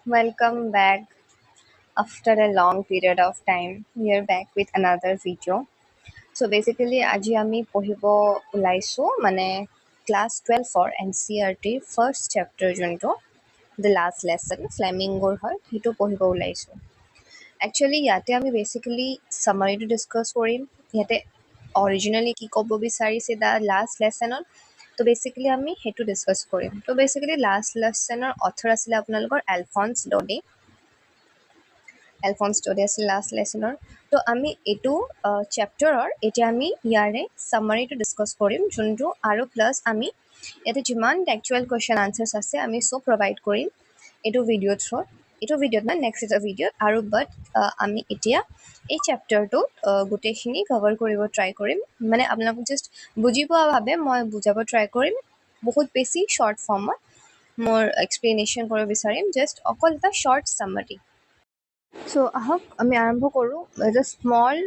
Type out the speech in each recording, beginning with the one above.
Welcome back after a long period of time. We are back with another video. So basically আজি আমি পঢ়িব ওলাইছোঁ মানে class 12 NCERT first chapter যোনটো the last lesson ফ্লেমিংগোৰ হয় সেইটো পঢ়িব ওলাইছোঁ। একচুৱেলি ইয়াতে আমি বেচিকেলি চামাৰীটো ডিছকাছ কৰিম। ইয়াতে অৰিজিনেলি কি ক'ব বিচাৰিছে দ্য লাষ্ট লেচনত তো বেচিকেলি আমি সেইটো ডিছকাছ কৰিম। তো বেচিকেলি লাষ্ট লেচনৰ অথৰ আছিলে আপোনালোকৰ এলফন্স ডডে আছিল লাষ্ট লেচনৰ। তো আমি এইটো চেপ্টাৰৰ এতিয়া আমি ইয়াৰে চামাৰীটো ডিছকাছ কৰিম যোনটো আৰু প্লাছ আমি ইয়াতে যিমান টেকচুৱেল কুৱেশ্যন আনচাৰ্ছ আছে আমি চব প্ৰভাইড কৰিম এইটো ভিডিঅ' থ্ৰুত। এইটো ভিডিঅ'ত মানে নেক্সট এটা ভিডিঅ'ত আৰু বাট আমি এতিয়া এই চেপ্টাৰটোত গোটেইখিনি কভাৰ কৰিব ট্ৰাই কৰিম। মানে আপোনালোকক জাষ্ট বুজি পোৱা ভাৱে মই বুজাব ট্ৰাই কৰিম বহুত বেছি শ্বৰ্ট ফৰ্মত মোৰ এক্সপ্লেনেশ্যন কৰিব বিচাৰিম জাষ্ট অকল এটা শ্বৰ্ট চামাৰী। So, ahok আমি আৰম্ভ কৰোঁ with a small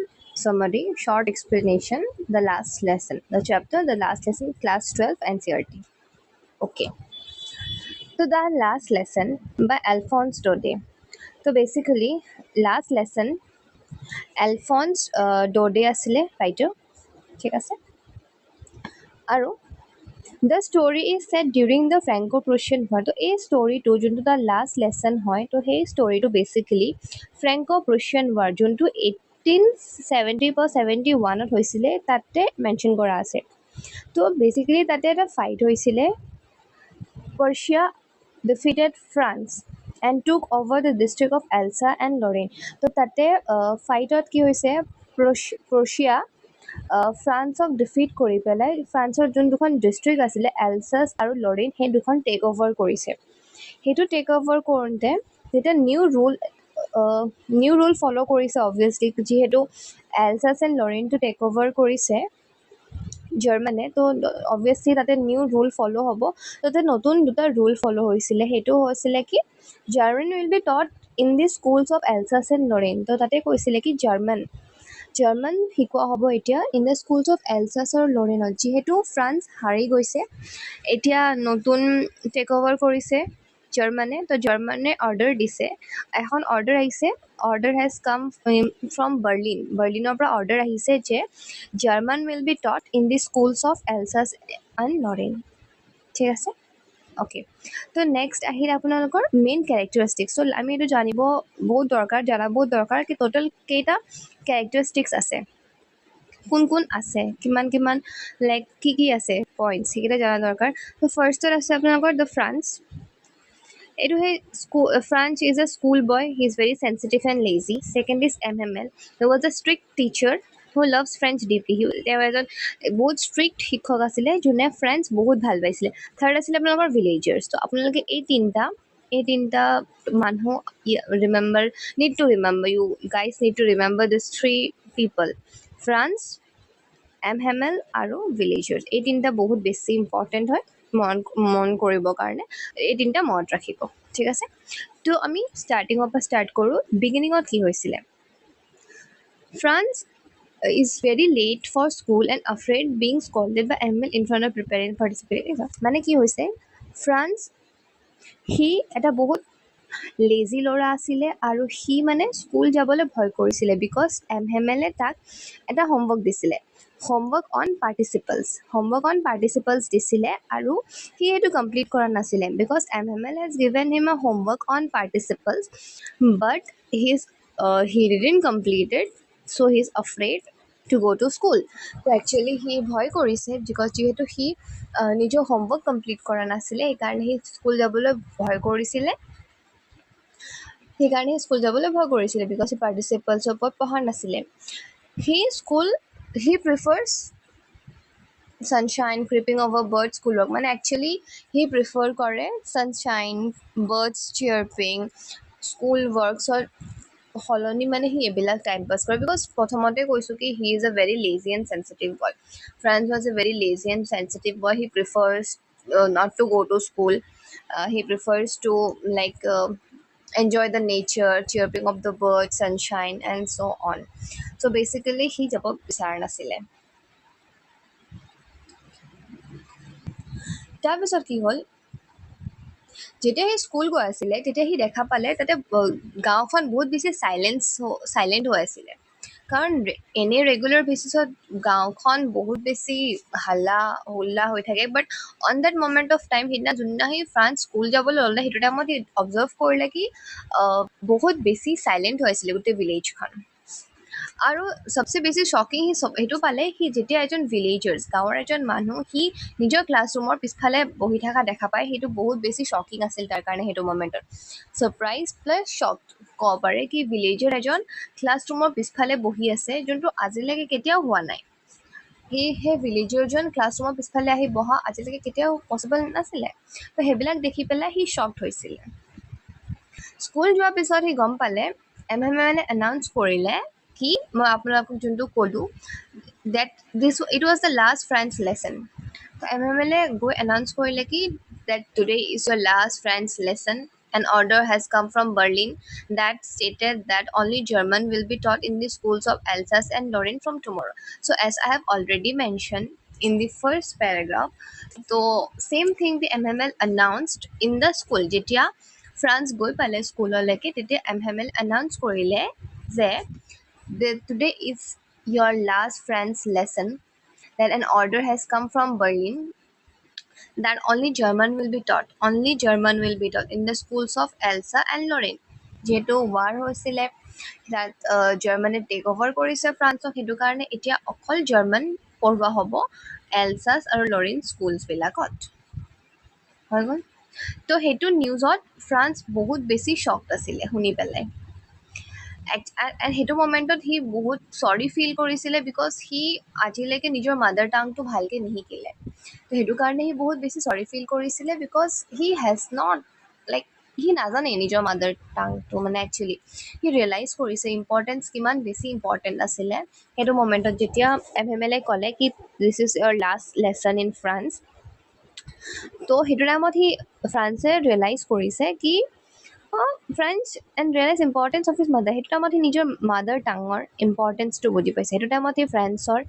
summary, short explanation, the last lesson, the chapter, the last lesson, class 12 NCERT. Okay. So, the last lesson by Alphonse Daudet. So, basically, last lesson, Alphonse Daudet আছিলে writer. ঠিক আছে আৰু The story is set during the Franco-Prussian War. তো এই ষ্টৰিটো যোনটো তাৰ last lesson হয় তো সেই ষ্টৰিটো বেচিকেলি ফ্ৰেংকো-প্ৰুছিয়ান ৱাৰ যোনটো 1871 হৈছিলে তাতে মেনশ্যন কৰা আছে। তো বেচিকেলি তাতে এটা ফাইট হৈছিলে Prussia defeated France and took over the district of Alsace and Lorraine. তো তাতে ফাইটত কি হৈছে প্ৰচিয়া ফ্ৰান্সক ডিফিট কৰি পেলাই ফ্ৰান্সৰ যোন দুখন ডিষ্ট্ৰিক্ট আছিলে এলছাছ আৰু লৰেইন সেই দুখন টেক অভাৰ কৰিছে। সেইটো টেক অভাৰ কৰোঁতে তেতিয়া নিউ ৰুল ফ'ল' কৰিছে অবভিয়াছলি যিহেতু এলছাছ এণ্ড লৰেইনটো টেক অভাৰ কৰিছে জাৰ্মানে তো অবভিয়াছলি তাতে নিউ ৰুল ফ'ল' হ'ব। তাতে নতুন দুটা ৰুল ফ'ল' হৈছিলে সেইটো হৈছিলে কি German will be taught in the schools of Alsace and Lorraine. তো তাতে কৈছিলে কি জাৰ্মান শিকোৱা হ'ব এতিয়া in the schools of Alsace আৰু লৰেইনত। যিহেতু ফ্ৰান্স হাৰি গৈছে এতিয়া নতুন টেক অভাৰ কৰিছে জাৰ্মানে। তো জাৰ্মানে অৰ্ডাৰ দিছে এখন অৰ্ডাৰ আহিছে অৰ্ডাৰ হেজ কাম ফ্ৰম বাৰ্লিনৰ পৰা অৰ্ডাৰ আহিছে যে German will be taught in the schools of Alsace and Lorraine. ঠিক আছে অ'কে। তো নেক্সট আহিল আপোনালোকৰ মেইন কেৰেক্টাৰিষ্টিক্স। ত' আমি এইটো জানা বহুত দৰকাৰ কি টোটেল কেইটা কেৰেক্টাৰিষ্টিক্স আছে কোন কোন আছে কিমান লাইক কি আছে পইণ্টছ সেইকেইটা জনা দৰকাৰ। তো ফাৰ্ষ্টত আছে আপোনালোকৰ দ্য ফ্ৰান্স। এইটো সেই France is a school boy he is very sensitive and lazy. Second is MML he was a strict teacher who loves French deeply. তেওঁ এজন বহুত ষ্ট্ৰিক্ট শিক্ষক আছিলে যোনে ফ্ৰেঞ্চ বহুত ভাল পাইছিলে। থাৰ্ড আছিলে আপোনালোকৰ ভিলেজাৰ্ছ। তো আপোনালোকে এই তিনিটা মানুহ need to remember, you guys need to remember these three people, France MML আৰু ভিলেজাৰ্ছ। এই তিনিটা বহুত বেছি ইম্পৰ্টেণ্ট হয় মন কৰিবৰ কাৰণে এই তিনিটা মনত ৰাখিব। ঠিক আছে তো আমি ষ্টাৰ্টিঙৰ পৰা ষ্টাৰ্ট কৰোঁ। বিগিনিঙত কি হৈছিলে France is very late for school and afraid being scolded by ML in front of preparing participating. মানে কি হৈছে ফ্ৰান্স সি এটা বহুত লেজি ল'ৰা আছিলে আৰু সি মানে স্কুল যাবলৈ ভয় কৰিছিলে বিকজ MML তাক এটা হোমৱৰ্ক দিছিলে হোমৱৰ্ক অন পাৰ্টিচিপলছ দিছিলে আৰু সি সেইটো কমপ্লিট কৰা নাছিলে because MML has given him a homework on participles but he didn't complete it, so he is afraid to go to school. তো একচুৱেলি সি ভয় কৰিছে বিকজ যিহেতু সি নিজৰ হোমৱৰ্ক কমপ্লিট কৰা নাছিলে সেইকাৰণে সি স্কুল যাবলৈ ভয় কৰিছিলে বিকজ সি পাৰ্টিচিপলছৰ ওপৰত পঢ়া নাছিলে। he prefers sunshine, creeping over birds, schoolwork. মানে একচুৱেলি সি প্ৰিফাৰ কৰে sunshine, birds chirping, school worksৰ সলনি মানে সি এইবিলাক টাইম পাছ কৰে বিকজ প্ৰথমতে কৈছোঁ কি he is a very lazy and sensitive boy. Franz was a very lazy and sensitive boy. He prefers not to go to school. He prefers to enjoy the nature, chirping of the birds, sunshine and so on. So basically সি যাব বিচৰা নাছিলে। তাৰপিছত কি হ'ল যেতিয়া সি school গৈ আছিলে তেতিয়া সি দেখা পালে তাতে গাঁওখন বহুত বেছি চাইলেণ্ট হৈ আছিলে। কাৰণ এনে ৰেগুলাৰ বেচিছত গাঁওখন বহুত বেছি হাল্লা হুল্লা হৈ থাকে, but on that moment of time সিদিনা যোনদিনা সি ফ্ৰান্স স্কুল যাবলৈ ল'লে সেইটো টাইমত সি অবজাৰ্ভ কৰিলে কি বহুত বেছি চাইলেণ্ট হৈ আছিলে গোটেই ভিলেজখন। আৰু চবচে বেছি শ্বকিং সেইটো পালে সি যেতিয়া এজন ভিলেজাৰ্ছ গাঁৱৰ এজন মানুহ সি নিজৰ ক্লাছৰুমৰ পিছফালে বহি থকা দেখা পায়, সেইটো বহুত বেছি শ্বকিং আছিল তাৰ কাৰণে সেইটো মমেণ্টত। ছাৰপ্ৰাইজ প্লাছ শ্বক ক'ব পাৰে কি ভিলেজাৰ এজন ক্লাছৰুমৰ পিছফালে বহি আছে, যোনটো আজিলৈকে কেতিয়াও হোৱা নাই। সেই ভিলেজাৰজন ক্লাছৰুমৰ পিছফালে আহি বহা আজিলৈকে কেতিয়াও পচিবল নাছিলে। তো সেইবিলাক দেখি পেলাই সি শ্বকড হৈছিলে। স্কুল যোৱাৰ পিছত সি গম পালে মানে এনাউন্স কৰিলে কি মই আপোনালোকক যোনটো ক'লোঁ that it was the last French lesson. তো MMLA গৈ এনাউন্স কৰিলে কি that today is your last French lesson. An order has come from Berlin that stated that only German will be taught in the schools of Alsace and Lorraine from tomorrow. So as I have already mentioned in the first paragraph, so same thing the MML announced in the school. যেতিয়া France গৈ পালে স্কুললৈকে তেতিয়া MML announce কৰিলে যে today is your last French lesson, that an order has come from Berlin that only German will be taught. Only German will be taught in the schools of Elsa and Lorraine. যিহেতু war হৈছিলে তাত জাৰ্মানে tech over কৰিছে ফ্ৰান্সক, সেইটো কাৰণে এতিয়া অকল German পঢ়োৱা হ'ব এলছাছ আৰু লৰেইন স্কুলছবিলাকত। হৈ গ'ল। তো সেইটো নিউজত ফ্ৰান্স বহুত বেছি শ্বকড আছিলে শুনি পেলাই। এণ্ড সেইটো মমেণ্টত সি বহুত চৰি ফিল কৰিছিলে বিকজ সি আজিলৈকে নিজৰ মাডাৰ টাংটো ভালকৈ নিশিকিলে। তো সেইটো কাৰণে সি বহুত বেছি চৰি ফিল কৰিছিলে because he has not like সি নাজানে নিজৰ মাডাৰ টাংটো মানে একচুৱেলি সি ৰিয়েলাইজ কৰিছে ইম্পৰ্টেঞ্চ কিমান বেছি ইম্পৰ্টেণ্ট আছিলে সেইটো মমেণ্টত যেতিয়া MMLA ক'লে কি this is your last lesson in France. তো সেইটো টাইমত সি ফ্ৰান্সে ৰিয়েলাইজ কৰিছে কি French and realise importance of his mother. সেইটো টাইমত সি নিজৰ মাডাৰ টাঙৰ ইম্পৰ্টেঞ্চটো বুজি পাইছে। সেইটো টাইমত সি ফ্ৰেঞ্চৰ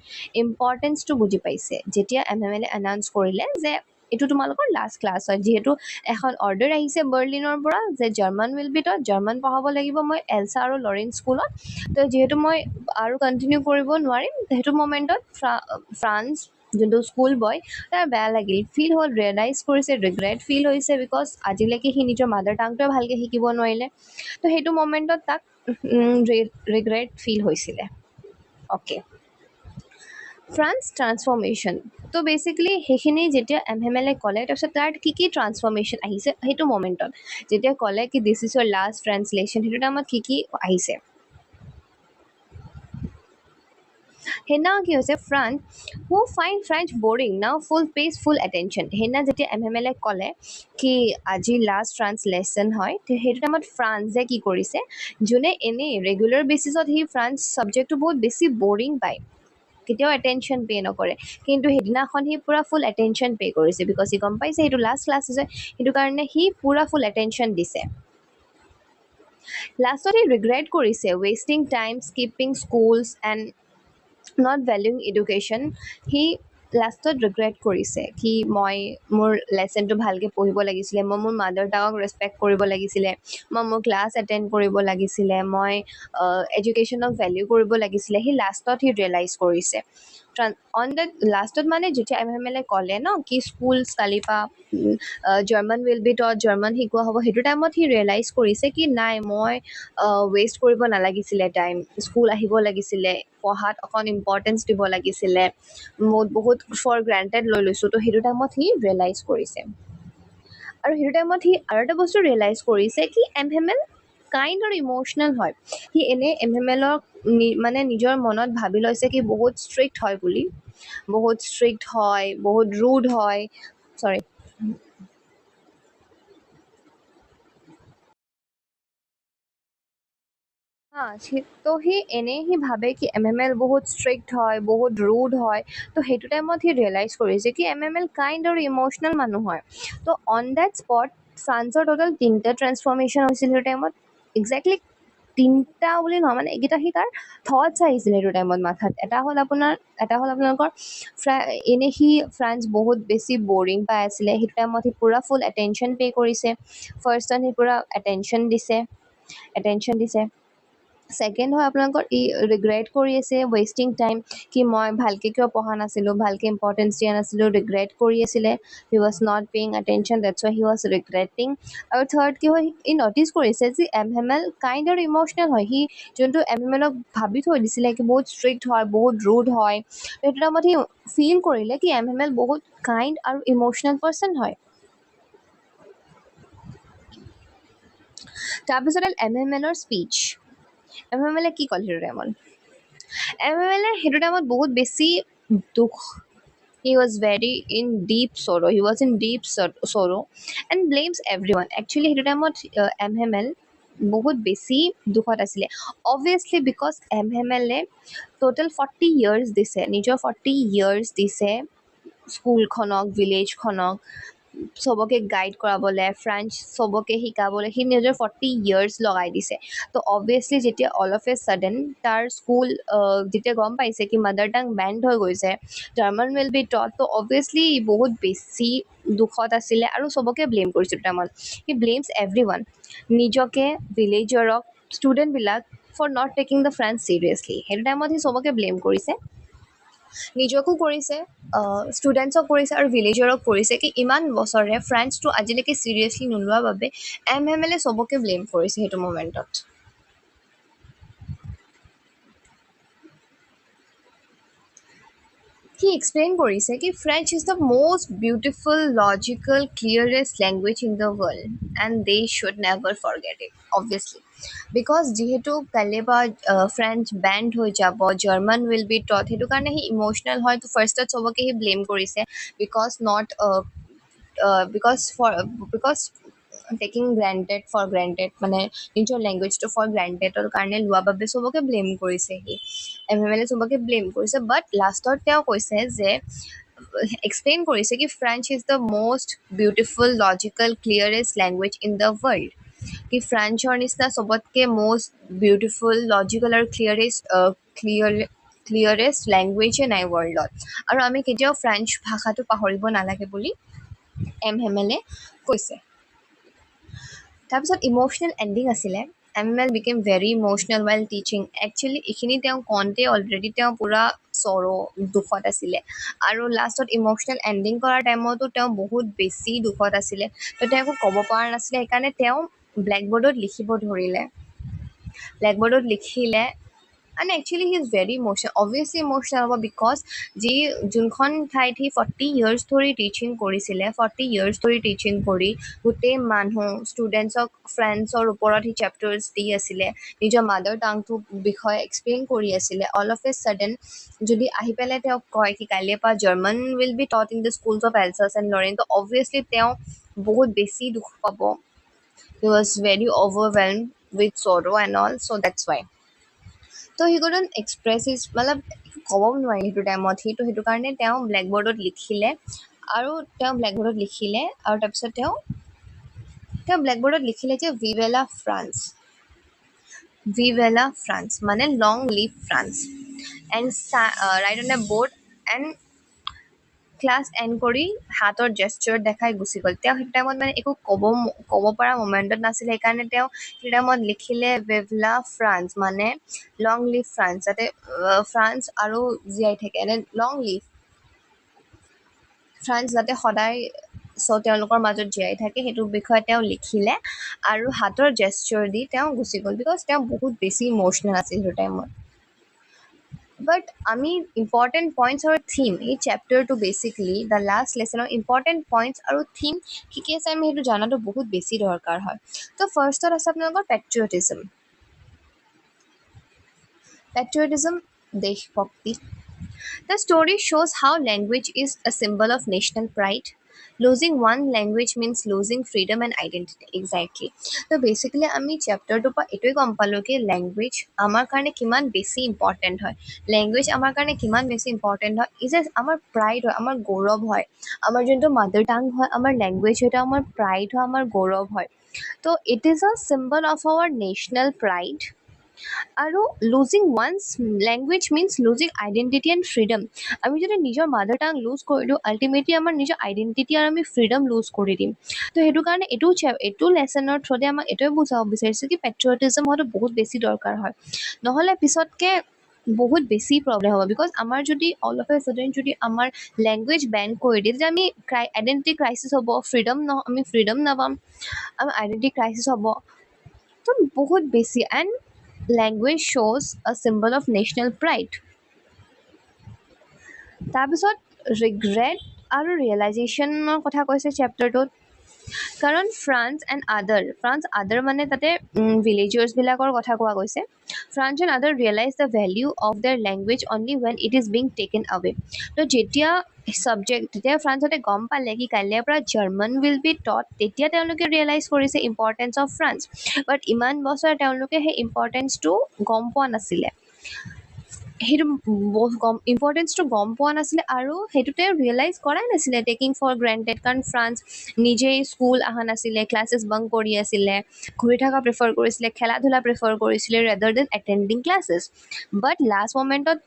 ইম্পৰ্টেঞ্চটো বুজি পাইছে যেতিয়া MMLA এনাউন্স কৰিলে যে এইটো তোমালোকৰ লাষ্ট ক্লাছ হয়, যিহেতু এখন অৰ্ডাৰ আহিছে বাৰ্লিনৰ পৰা যে German will be taught, German পঢ়াব লাগিব মই এলছা আৰু লৰেইন স্কুলত। তো যিহেতু মই আৰু কণ্টিনিউ কৰিব নোৱাৰিম, সেইটো মমেণ্টত ফ্ৰান্স যোনটো স্কুল বয় তাৰ বেয়া লাগিল, ফিল হ'ল, ৰিয়েলাইজ কৰিছে, ৰিগ্ৰেট ফিল হৈছে বিকজ আজিলৈকে সি নিজৰ মাডাৰ টাংটোৱে ভালকৈ শিকিব নোৱাৰিলে। তো সেইটো মমেণ্টত তাক ৰিগ্ৰেট ফিল হৈছিলে। Okay, France transformation. তো বেচিকেলি সেইখিনি যেতিয়া MMLA ক'লে তাৰপিছত তাৰ কি ট্ৰান্সফৰ্মেশ্যন আহিছে সেইটো মমেণ্টত যেতিয়া ক'লে কি this is your last translation, সেইটো টাইমত কি আহিছে। সেইদিনা কি হৈছে Franz who find French boring now full page full attention. সেইদিনা যেতিয়া MMLA ক'লে কি আজি লাষ্ট ট্ৰান্সলেশ্যন হয়, সেইটো টাইমত ফ্ৰান্সে কি কৰিছে, যোনে এনেই ৰেগুলাৰ বেচিছত সি ফ্ৰান্স ছাবজেক্টটো বহুত বেছি বৰিং পায়, কেতিয়াও এটেনশ্যন পে' নকৰে, কিন্তু সেইদিনাখন সি পূৰা ফুল এটেনশ্যন পে' কৰিছে বিকজ সি গম পাইছে সেইটো লাষ্ট ক্লাছ হৈছে, সেইটো কাৰণে সি পূৰা ফুল এটেনশ্যন দিছে। লাষ্টত সি ৰিগ্ৰেট কৰিছে wasting time, skipping schools and not valuing education. সি লাষ্টত ৰিগ্ৰেট কৰিছে কি মই মোৰ লেচনটো ভালকৈ পঢ়িব লাগিছিলে, মই মোৰ মাডাৰ টাঙক ৰেচপেক্ট কৰিব লাগিছিলে, মই মোৰ ক্লাছ এটেণ্ড কৰিব লাগিছিলে, মই এডুকেশ্যনক ভেলিউ কৰিব লাগিছিলে। সি লাষ্টত সি ৰিয়েলাইজ কৰিছে অন দ্য লাষ্টত মানে যেতিয়া MMLA ক'লে ন কি স্কুলছ কালিৰ পৰা German will be taught, German শিকোৱা হ'ব, সেইটো টাইমত সি ৰিয়েলাইজ কৰিছে কি নাই মই ৱেষ্ট কৰিব নালাগিছিলে টাইম, স্কুল আহিব লাগিছিলে, পঢ়াত অকণ ইম্পৰ্টেঞ্চ দিব লাগিছিলে, মই বহুত ফৰ গ্ৰেণ্টেড লৈ লৈছোঁ। তো সেইটো টাইমত সি ৰিয়েলাইজ কৰিছে। আৰু সেইটো টাইমত সি আৰু এটা বস্তু ৰিয়েলাইজ কৰিছে কি MML কাইণ্ড আৰু ইম'চনেল হয়। সি এনেই MMLক মানে নিজৰ মনত ভাবি লৈছে কি বহুত ষ্ট্ৰিক্ট হয় বুলি, বহুত ষ্ট্ৰিক্ট হয়, বহুত ৰুড হয়, চৰি তো সি এনেই সি ভাবে কি MML বহুত ষ্ট্ৰিক্ট হয়, বহুত ৰুড হয়। তো সেইটো টাইমত সি ৰিয়েলাইজ কৰিছে কি MML কাইণ্ড আৰু ইম'চনেল মানুহ হয়। তো অন দেট স্পট ফ্ৰান্সৰ টোটেল 3টা ট্ৰান্সফৰ্মেশ্যন হৈছিল সেইটো টাইমত। এক্সেক্টলি তিনিটা বুলি নহয় মানে এইকেইটা সি তাৰ থটছ আহিছিলে সেইটো টাইমত মাথাত এটা হ'ল আপোনালোকৰ এনে সি ফ্ৰান্স বহুত বেছি বৰিং পাই আছিলে সেইটো টাইমত সি পুৰা ফুল এটেনশ্যন পে' কৰিছে ফাৰ্ষ্ট টাইম সি পুৰা এটেনশ্যন দিছে ছেকেণ্ড হয় আপোনালোকৰ ই ৰিগ্ৰেট কৰি আছে ৱেষ্টিং টাইম কি মই ভালকৈ কিয় পঢ়া নাছিলোঁ ভালকৈ ইম্পৰ্টেঞ্চ দিয়া নাছিলোঁ ৰিগ্ৰেট কৰি আছিলে he was not paying attention that's why he was regretting আৰু থাৰ্ড কি হয় ই ন'টিচ কৰিছে যে এমহেমেল কাইণ্ড আৰু ইম'চনেল হয় সি যোনটো এমহেমেলক ভাবি থৈ দিছিলে কি বহুত ষ্ট্ৰিক্ট হয় বহুত ৰুড হয় সেইটো টাইমত সি ফিল কৰিলে কি এমহেমেল বহুত কাইণ্ড আৰু ইম'চনেল পাৰ্চন হয় তাৰপিছত এমহেমেলৰ স্পীচ এমহেমেলে কি ক'লে সেইটো টাইমত এমহেমেলে সেইটো টাইমত বহুত বেছি দুখ he was very in deep sorrow he was in deep sorrow and blames everyone actually সেইটো টাইমত এমহেমেল বহুত বেছি দুখত আছিলে obviously because এমহেমেলে total 40 years দিছে নিজৰ 40 years দিছে স্কুলখনক ভিলেজখনক চবকে গাইড কৰাবলে ফ্ৰেঞ্চ চবকে শিকাবলে সি নিজৰ 40 years লগাই দিছে তো অবভিয়াছলি যেতিয়া অল অফ এ ছাডেন তাৰ স্কুল যেতিয়া গম পাইছে কি মাদাৰ টাং বেণ্ড হৈ গৈছে জাৰ্মান উইল বি টট তো অবভিয়াছলি বহুত বেছি দুখত আছিলে আৰু চবকে ব্লেম কৰিছিল টাইমত হি ব্লেমছ এভৰি ওৱান নিজকে ভিলেজৰক ষ্টুডেণ্টবিলাক for not taking the French seriously সেইটো টাইমত সি চবকে ব্লেম কৰিছে নিজকো কৰিছে ষ্টুডেণ্টছক কৰিছে আৰু ভিলেজৰক কৰিছে কি ইমান বছৰে ফ্ৰেঞ্চটো আজিলৈকে চিৰিয়াছলি নোলোৱা বাবে এমহেমেলে চবকে ব্লেম কৰিছে সেইটো মমেণ্টত সি এক্সপ্লেইন কৰিছে কি French is the most beautiful logical clearest language in the world and they should never forget it obviously because যিহেতু কাইলৈ বা ফ্ৰেঞ্চ বেণ্ড হৈ যাব জাৰ্মান উইল বি টট সেইটো কাৰণে সি ইম'চনেল হয় তো ফাৰ্ষ্টত চবকে সি ব্লেম কৰিছে বিকজ টেকিং গ্ৰেণ্টেড ফৰ গ্ৰেণ্টেড মানে নিজৰ লেংগুৱেজটো ফৰ গ্ৰেণ্টেডৰ কাৰণে লোৱা বাবে চবকে ব্লেম কৰিছে সি এমহেমেলে চবকে ব্লেম কৰিছে বাট লাষ্টত তেওঁ কৈছে যে এক্সপ্লেইন কৰিছে কি French is the most beautiful logical clearest language in the world কি ফ্ৰেঞ্চৰ নিচিনা চবতকে মষ্ট বিউটিফুল লজিকেল আৰু ক্লিয়াৰেষ্ট লেংগুৱেজে নাই ৱৰ্ল্ডত আৰু আমি কেতিয়াও ফ্ৰেঞ্চ ভাষাটো পাহৰিব নালাগে বুলি এমহেমেলে কৈছে তাৰপিছত ইম'চনেল এণ্ডিং আছিলে M Hamel became very emotional while teaching actually এইখিনি তেওঁ কওঁতে অলৰেডি তেওঁ পূৰা দুখত আছিলে আৰু লাষ্টত ইম'চনেল এণ্ডিং কৰাৰ টাইমতো তেওঁ বহুত বেছি দুখত আছিলে তো তেওঁ একো ক'ব পৰা নাছিলে সেইকাৰণে তেওঁ ব্লেকবৰ্ডত লিখিব ধৰিলে ব্লেকবৰ্ডত লিখিলে and actually he is very emotional obviously emotional হ'ব because যি যোনখন ঠাইত সি 40 years ধৰি টিচিং কৰিছিলে 40 years ধৰি টিচিং কৰি গোটেই মানুহ ষ্টুডেণ্টছক ফ্ৰেণ্ডছৰ ওপৰত সি চেপ্টাৰ্ছ দি আছিলে নিজৰ মাদাৰ টাংটোৰ বিষয়ে এক্সপ্লেইন কৰি আছিলে অল অফ এ ছাডেন যদি আহি পেলাই তেওঁক কয় কি কাইলৈ পৰা German will be taught in the schools of Alsace and Lorraine তো অবভিয়াছলি তেওঁ বহুত বেছি দুখ পাব he was very overwhelmed with sorrow and all so that's why তো সি couldn't express his মতলব ক'ব নোৱাৰি সেইটো টাইমত সেইটো কাৰণে তেওঁ ব্লেকবৰ্ডত লিখিলে আৰু তাৰপিছত তেওঁ ব্লেকবৰ্ডত লিখিলে যে ভিভেলা ফ্ৰান্স মানে long live France and write on a board and class and কৰি হাতৰ জেষ্টাৰ দেখাই গুচি গ'ল তেওঁ সেইটো টাইমত মানে একো ক'ব পৰা মমেণ্টত নাছিলে সেইকাৰণে তেওঁ সেইটো টাইমত লিখিলে ভিভলা ফ্ৰান্স মানে লং লিভ ফ্ৰান্স যাতে ফ্ৰান্স আৰু জীয়াই থাকে এনে লং লিভ ফ্ৰান্স যাতে সদায় তেওঁলোকৰ মাজত জীয়াই থাকে সেইটো বিষয়ে তেওঁ লিখিলে আৰু হাতৰ জেষ্টাৰ দি তেওঁ গুচি গ'ল বিকজ তেওঁ বহুত বেছি ইম'চনেল আছিল সেইটো টাইমত বাট আমি ইম্পৰ্টেণ্ট পইণ্টছ আৰু থিম এই চেপ্টাৰটো বেচিকেলি দ্য লাষ্ট লেচনৰ ইম্পৰ্টেণ্ট পইণ্টছ আৰু থিম কি কি আছে আমি সেইটো জনাটো বহুত বেছি দৰকাৰ হয় তো ফাৰ্ষ্টত আছে আপোনালোকৰ পেট্ৰিয়টিজম দেশভক্তি The story shows how language is a symbol of national pride. Losing one language means losing freedom and identity. Exactly. So basically আমি চেপ্টাৰটোৰ পৰা এইটোৱে গম পালোঁ কি লেংগুৱেজ আমাৰ কাৰণে কিমান বেছি ইম্পৰ্টেণ্ট হয় লেংগুৱেজ আমাৰ কাৰণে কিমান বেছি ইম্পৰ্টেণ্ট হয় ই যে আমাৰ প্ৰাইড হয় আমাৰ গৌৰৱ হয় আমাৰ যোনটো মাদাৰ টাং হয় আমাৰ লেংগুৱেজ সেইটো আমাৰ প্ৰাইড হয় আমাৰ গৌৰৱ হয় তো it is a symbol of our national pride আৰু losing one's language means losing identity and freedom. আমি যদি নিজৰ মাডাৰ টাং লুজ কৰি দিওঁ আল্টিমেটলি আমাৰ নিজৰ আইডেণ্টিটি আৰু আমি ফ্ৰীডম লুজ কৰি দিম। তো সেইটো কাৰণে এইটো লেচনৰ থ্ৰুতে আমাক এইটোৱে বুজাব বিচাৰিছে কি পেট্ৰিয়টিজম হোৱাটো বহুত বেছি দৰকাৰ হয়, নহ'লে পিছতকে বহুত বেছি প্ৰব্লেম হ'ব। বিকজ আমাৰ যদি অল অফ এ ছাডেন যদি আমাৰ লেংগুৱেজ বেন কৰি দিয়ে তেতিয়া আমি আইডেণ্টিটি ক্ৰাইচিছ হ'ব, আমি ফ্ৰীডম নাপাম, আমাৰ আইডেণ্টিটি ক্ৰাইচিছ হ'ব। তো বহুত বেছি এণ্ড লেংগুৱেজ শ্ব'জ আ চিম্বল অফ নেশ্যনেল প্ৰাইড। তাৰপিছত ৰিগ্ৰেট আৰু ৰিয়েলাইজেশ্যনৰ কথা কৈছে চেপ্টাৰটোত। কাৰণ ফ্ৰান্স আদাৰ মানে তাতে ভিলেজাৰ্ছবিলাকৰ কথা কোৱা গৈছে। France and other realise the value of there language only when it is being taken আৱে। তো যেতিয়া ফ্ৰান্সতে গম পালে কি কাইলৈৰ পৰা জাৰ্মান উইল বি টট, তেতিয়া তেওঁলোকে ৰিয়েলাইজ কৰিছে ইম্পৰ্টেঞ্চ অফ ফ্ৰান্স। বাট ইমান বছৰ তেওঁলোকে সেই ইম্পৰ্টেঞ্চটো গম পোৱা নাছিলে, সেইটো ইম্পৰ্টেঞ্চটো গম পোৱা নাছিলে আৰু সেইটোতে ৰিয়েলাইজ কৰাই নাছিলে, টেকিং ফৰ গ্ৰেণ্টেড। কাৰণ ফ্ৰান্স নিজেই স্কুল অহা নাছিলে, ক্লাছেছ বাংক কৰি আছিলে, ঘূৰি থকা প্ৰিফাৰ কৰিছিলে, খেলা ধূলা প্ৰিফাৰ কৰিছিলে ৰেডাৰ দেন এটেণ্ডিং ক্লাছেছ। বাট লাষ্ট মমেণ্টত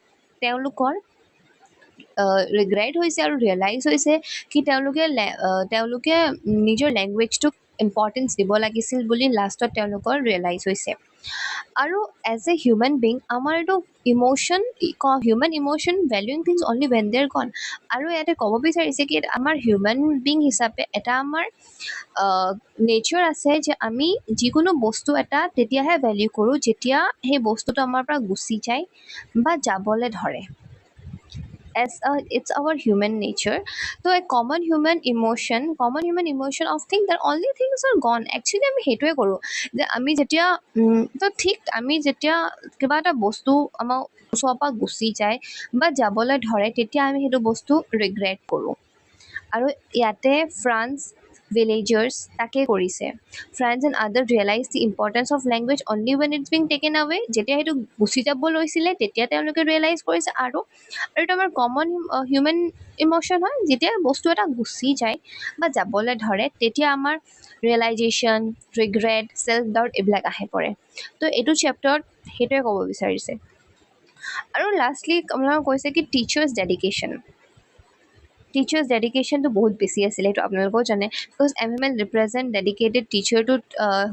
তেওঁলোকৰ ৰিগ্ৰেট হৈছে আৰু ৰিয়েলাইজ হৈছে কি তেওঁলোকে নিজৰ লেংগুৱেজটোক ইম্পৰ্টেঞ্চ দিব লাগিছিল বুলি লাষ্টত তেওঁলোকৰ ৰিয়েলাইজ হৈছে। আৰু এজ এ হিউমেন বিং আমাৰ এইটো human emotion valuing things only when they're gone. আৰু ইয়াতে ক'ব বিচাৰিছে কি আমাৰ হিউমেন বিং হিচাপে এটা আমাৰ নেচাৰ আছে যে আমি যিকোনো বস্তু এটা তেতিয়াহে ভেলিউ কৰোঁ যেতিয়া সেই বস্তুটো আমাৰ পৰা গুচি যায় বা যাবলৈ ধৰে। It's our human nature. So a common human emotion of things that only things are gone. Actually আমি সেইটোৱে কৰোঁ যে আমি যেতিয়া তো ঠিক আমি যেতিয়া কিবা এটা বস্তু আমাৰ ওচৰৰ পৰা গুচি যায় বা যাবলৈ ধৰে তেতিয়া আমি সেইটো বস্তু ৰিগ্ৰেট কৰোঁ। আৰু ইয়াতে ফ্ৰান্স ভিলেজাৰ্ছ তাকে কৰিছে। France and other realise the importance of language only when it's being taken away. যেতিয়া সেইটো গুচি যাব লৈছিলে তেতিয়া তেওঁলোকে ৰিয়েলাইজ কৰিছে। আৰু এইটো আমাৰ কমন হিউমেন ইম'শ্যন হয়, যেতিয়া বস্তু এটা গুচি যায় বা যাবলৈ ধৰে তেতিয়া আমাৰ ৰিয়েলাইজেশ্যন, ৰিগ্ৰেট, ছেল্ফ ডাউট এইবিলাক আহি পৰে। তো এইটো চেপ্টাৰত সেইটোৱে ক'ব বিচাৰিছে। আৰু লাষ্টলি আপোনালোকে কৈছে কি টিচাৰ্ছ ডেডিকেশ্যনটো বহুত বেছি আছিলে, সেইটো আপোনালোকেও জানে। Because MML represent dedicated teacher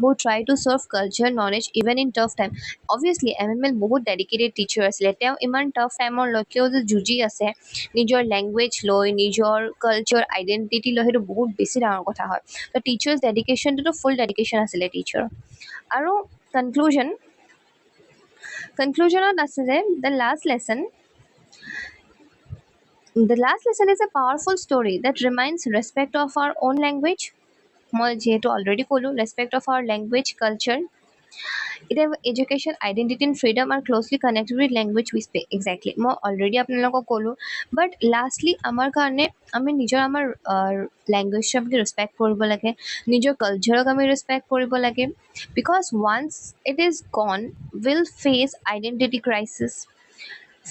who try two serve culture knowledge even in tough time. Obviously MML বহুত ডেডিকেটেড টিচাৰ আছিলে, তেওঁ ইমান টাফ টাইমলৈকেও যে যুঁজি আছে নিজৰ লেংগুৱেজ লৈ, নিজৰ কালচাৰ আইডেণ্টিটি লৈ, সেইটো বহুত বেছি ডাঙৰ কথা হয়। তো টিচাৰ্ছ ডেডিকেশ্যনটোতো ফুল ডেডিকেশ্যন আছিলে টিচাৰ। আৰু কনক্লুজনত আছে যে the last lesson is a powerful story that reminds respect of our own language. মই যিহেতু অলৰেডি ক'লোঁ, respect of our language culture, এতিয়া education identity and freedom are closely connected with language we speak. Exactly মই already আপোনালোকক ক'লোঁ। বাট lastly আমাৰ কাৰণে আমি আমাৰ লেংগুৱেজক আমি ৰেচপেক্ট কৰিব লাগে, নিজৰ কালচাৰক আমি ৰেচপেক্ট কৰিব লাগে। বিকজ ওৱান্স ইট ইজ গন will face identity crisis,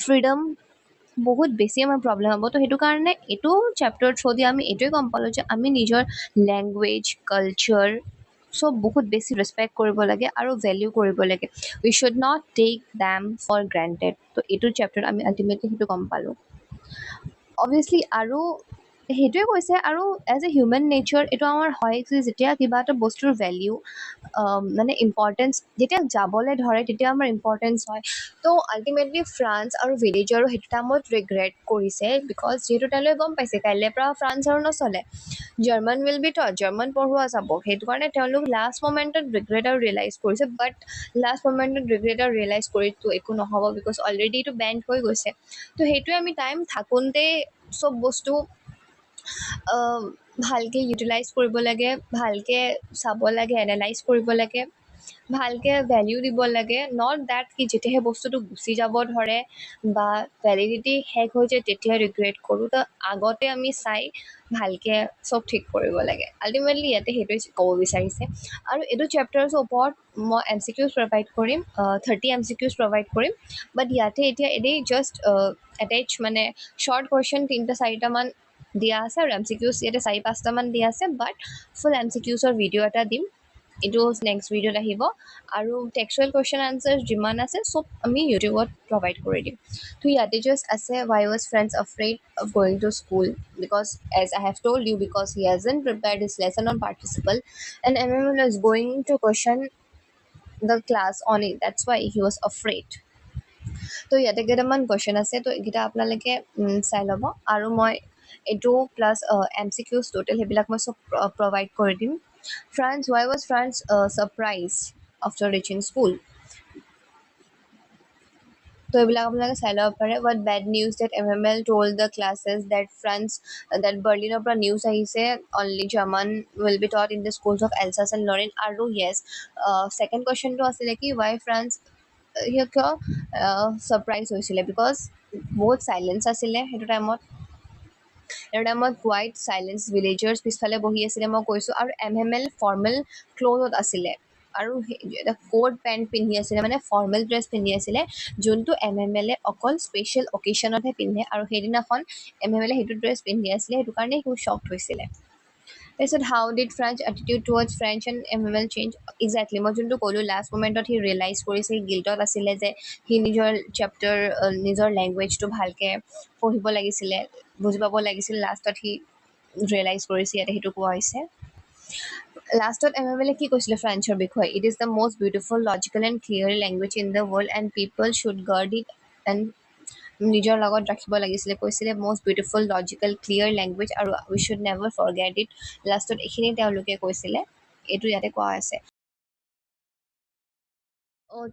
freedom বহুত বেছি আমাৰ প্ৰব্লেম হ'ব। তো সেইটো কাৰণে এইটো চেপ্টাৰ থ্ৰু দি আমি এইটোৱে গম পালোঁ যে আমি নিজৰ লেংগুৱেজ কালচাৰ চব বহুত বেছি ৰেচপেক্ট কৰিব লাগে আৰু ভেলিউ কৰিব লাগে। We should not take them for granted. তো এইটো চেপ্টাৰত আমি আল্টিমেটলি সেইটো গম পালোঁ। অবভিয়াছলি আৰু সেইটোৱে কৈছে। আৰু এজ এ হিউমেন নেচাৰ এইটো আমাৰ হয় যে যেতিয়া কিবা এটা বস্তুৰ ভেলিউ মানে ইম্পৰ্টেঞ্চ যেতিয়া যাবলৈ ধৰে তেতিয়া আমাৰ ইম্পৰ্টেঞ্চ হয়। তো আল্টিমেটলি ফ্ৰান্স আৰু ভিলেজাৰো সেইটো টাইমত ৰিগ্ৰেট কৰিছে। বিকজ যিহেতু তেওঁলোকে গম পাইছে কাইলৈৰ পৰা ফ্ৰান্স আৰু নচলে, German will be taught, German পঢ়োৱা যাব। সেইটো কাৰণে তেওঁলোক লাষ্ট মমেণ্টত ৰিগ্ৰেট আৰু ৰিয়েলাইজ কৰিছে। বাট লাষ্ট মমেণ্টত ৰিগ্ৰেট আৰু ৰিয়েলাইজ কৰিতো একো নহ'ব, বিকজ অলৰেডি এইটো বেণ্ড হৈ গৈছে। তো সেইটোৱে আমি টাইম থাকোঁতে চব বস্তু ভালকৈ ইউটিলাইজ কৰিব লাগে, ভালকৈ চাব লাগে, এনালাইজ কৰিব লাগে, ভালকৈ ভেলিউ দিব লাগে। নট ডেট কি যেতিয়াহে বস্তুটো গুচি যাব ধৰে বা ভেলিডিটি শেষ হৈ যায় তেতিয়া ৰিগ্ৰেট কৰোঁ। তো আগতে আমি চাই ভালকৈ চব ঠিক কৰিব লাগে। আল্টিমেটলি ইয়াতে সেইটোৱে ক'ব বিচাৰিছে। আৰু এইটো চেপ্টাৰৰ ওপৰত মই MCQs প্ৰভাইড কৰিম, 30 MCQs প্ৰভাইড কৰিম। বাট ইয়াতে এতিয়া এনেই জাষ্ট এটেচ মানে শ্বৰ্ট কুৱেশ্যন 3-4টামান দিয়া আছে আৰু MCQs ইয়াতে 4-5টামান দিয়া আছে। বাট ফুল MCQsৰ ভিডিঅ' এটা দিম, এইটো নেক্সট ভিডিঅ'ত আহিব আৰু টেক্সচুৱেল কুৱেশ্যন আনচাৰ যিমান আছে চব আমি ইউটিউবত প্ৰভাইড কৰি দিম তো ইয়াতে জাষ্ট আছে why was friends afraid of going to school because as I have told you because he hasn't prepared his lesson on participle and MML is going to question the class on it that's why he was afraid তো ইয়াতে কেইটামান question আছে তো এইকেইটা আপোনালোকে চাই ল'ব আৰু মই এইটো প্লাছ এম চি কিউজ টোটেল সেইবিলাক মই চব প্ৰভাইড কৰি দিম France why was France surprised after reaching school তো এইবিলাক আপোনালোকে চাই ল'ব পাৰে what bad news that MML told the classes that France that Berlinৰ পৰা নিউজ আহিছে only German will be taught in the schools of Alsace and Lorraine আৰু yes second questionটো আছিলে কি why France সিহঁত কিয় ছাৰপ্ৰাইজ হৈছিলে বিকজ বহুত চাইলেঞ্চ আছিলে সেইটো টাইমত কোৱাইট চাইলেঞ্চ ভিলেজাৰ্ছ পিছফালে বহি আছিলে মই কৈছোঁ আৰু MML ফৰ্মেল ক্লথত আছিলে আৰু এটা কোট পেণ্ট পিন্ধি আছিলে মানে ফৰ্মেল ড্ৰেছ পিন্ধি আছিলে যোনটো MML অকল স্পেচিয়েল অকেশ্যনতহে পিন্ধে আৰু সেইদিনাখন MML সেইটো ড্ৰেছ পিন্ধি আছিলে সেইটো কাৰণে সি শ্বকড হৈছিলে তাৰপিছত how did French attitude towards French and MML change exactly মই যোনটো ক'লোঁ লাষ্ট মমেণ্টত সি ৰিয়েলাইজ কৰিছে সি গিল্টত আছিলে যে সি নিজৰ চেপ্টাৰ নিজৰ লেংগুৱেজটো ভালকৈ পঢ়িব লাগিছিলে বুজি পাব লাগিছিল লাষ্টত সি ৰিয়েলাইজ কৰিছে ইয়াতে সেইটো কোৱা হৈছে লাষ্টত MML কি কৈছিলে ফ্ৰেঞ্চৰ বিষয়ে it is the most beautiful logical and clear language in the world and people should guard it and নিজৰ লগত ৰাখিব লাগিছিলে কৈছিলে most beautiful logical clear language আৰু উই শুড নেভাৰ ফৰগেট ইট লাষ্টত এইখিনি তেওঁলোকে কৈছিলে এইটো ইয়াতে কোৱা আছে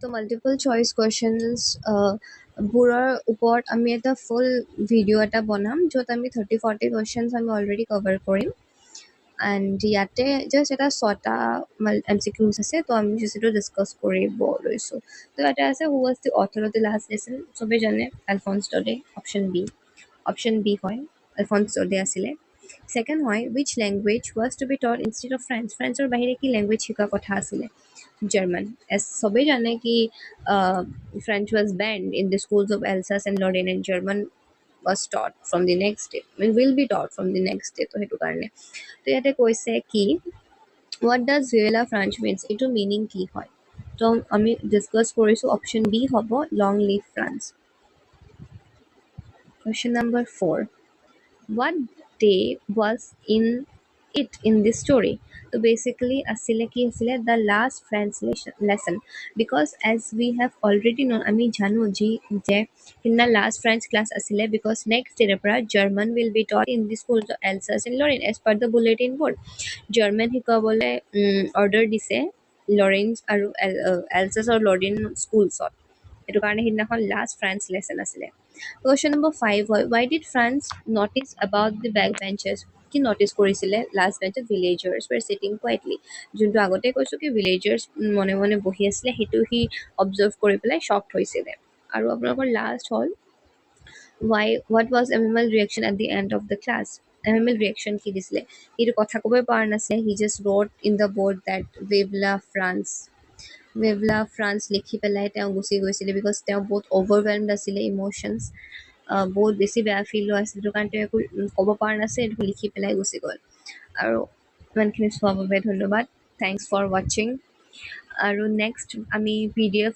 তো মাল্টিপল চইচ কুৱেশ্যনছ বোৰৰ ওপৰত আমি এটা ফুল ভিডিঅ' এটা বনাম য'ত আমি 30-40 কুৱেশ্যনছ আমি অলৰেডি কভাৰ কৰিম এণ্ড ইয়াতে জাষ্ট এটা ছটা এম চি কিউজ আছে তো আমি যিটো ডিছকাছ কৰিব লৈছোঁ তো ইয়াতে আছে who was the author of the last lesson চবেই জানে এলফন্স ড'ডে অপশ্যন বি হয় এলফন্স ড'ডে আছিলে ছেকেণ্ড হয় which language was to be taught instead of ফ্ৰেঞ্চৰ বাহিৰে কি লেংগুৱেজ শিকাৰ কথা আছিলে German. As सभी जाने कि French was banned in the schools of Alsace and Lorraine and German was taught from the next day. I mean, will be taught from the next day. तो हेतु कारणे तो याते কৈছে कि what does Viola French means এইটো meaning কি হয় তো আমি ডিসকাস কৰিছো অপশন বি হ'ব long live France question number 4 what day was it in this story so basically asile ki asile the last translation lesson because as we have already known ami janu ji je in the last French class asile because next day para German will be taught in the schools of Alsace and Lorraine as per the bulletin board German hikabole order dise Lorraine aru Alsace or Lorraine schools এটো কাৰণে সিদিনাখন last French lesson আছিলে question number 5 হয় why did France notice about the back benches কি notice কৰিছিলে last বেঞ্চত villagers ৱেৰ cheating quietly যোনটো আগতে কৈছোঁ কি ভিলেজাৰ্ছ মনে মনে বহি আছিলে সেইটো সি অবজাৰ্ভ কৰি পেলাই শ্বকড হৈছিলে আৰু আপোনালোকৰ লাষ্ট হ'ল why what was MML reaction at the end of the class MML reaction কি দিছিলে এইটো কথা ক'বই পৰা নাছিলে he just wrote in the board that Vive France Vive France লিখি পেলাই তেওঁ গুচি গৈছিলে বিকজ তেওঁ বহুত অভাৰৱেলমড আছিলে ইম'শ্যনছ বহুত বেছি বেয়া ফিল হৈ আছিল সেইটো কাৰণে তেওঁ একো ক'ব পৰা নাছিল এইটো লিখি পেলাই গুচি গ'ল আৰু ইমানখিনি চোৱাৰ বাবে ধন্যবাদ থেংকছ ফৰ ৱাচিং আৰু নেক্সট আমি PDF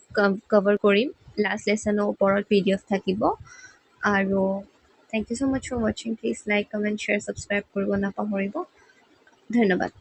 কভাৰ কৰিম লাষ্ট লেচনৰ ওপৰত PDF থাকিব আৰু thank you so' much for ৱাচিং please like comment share subscribe কৰিব নাপাহৰিব ধন্যবাদ